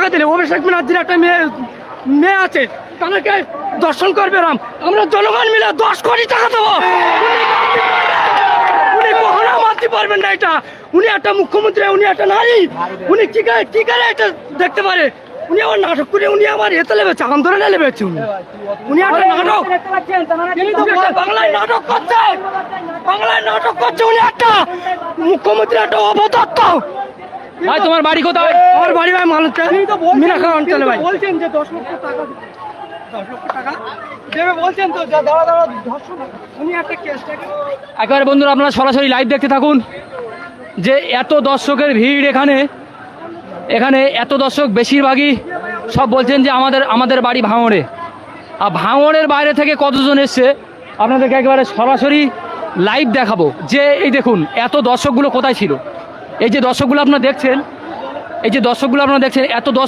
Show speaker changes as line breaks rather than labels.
টাকা দিলে অভিষেক ব্যানার্জির একটা মেয়ে আছে, তাদেরকে দর্শন করবে রাম, আমরা জনগণ মিলে 10 কোটি টাকা দেবো। উনি কখনো মানতে পারবেন না এটা। উনি একটা মুখ্যমন্ত্রী, উনি একটা নারী, উনি কি করে এটা দেখতে পারে? উনি আমার নাটক করে, উনি আমার এতে লেবেছে, আন্দোলনে লেবেছে। উনি একটা নাটক, বাংলায় নাটক করছে, বাংলায় নাটক করছে। উনি একটা মুখ্যমন্ত্রী, একটা অপদত্ত।
ভাই তোমার বাড়ি কোথায়?
আমার বাড়ি ভাই মালুতে মিনাখা অঞ্চলে ভাই।
বলছেন যে 10 লক্ষ টাকা 10 লক্ষ টাকা দেবে বলছেন, তো দাঁড়া ধর্ষণ উনি একটা কেসটাকে
একেবারে বন্ধুরা আপনারা সরাসরি লাইভ দেখতে থাকুন যে এত দর্শকের ভিড় এখানে এত দর্শক, বেশিরভাগই সব বলছেন যে আমাদের বাড়ি ভাঙড়ে। আর ভাঙড়ের বাইরে থেকে কতজন এসছে আপনাদেরকে একেবারে সরাসরি লাইভ দেখাবো যে এই দেখুন এত দর্শকগুলো কোথায় ছিল। এই যে দর্শকগুলো আপনারা দেখছেন, এত দর্শক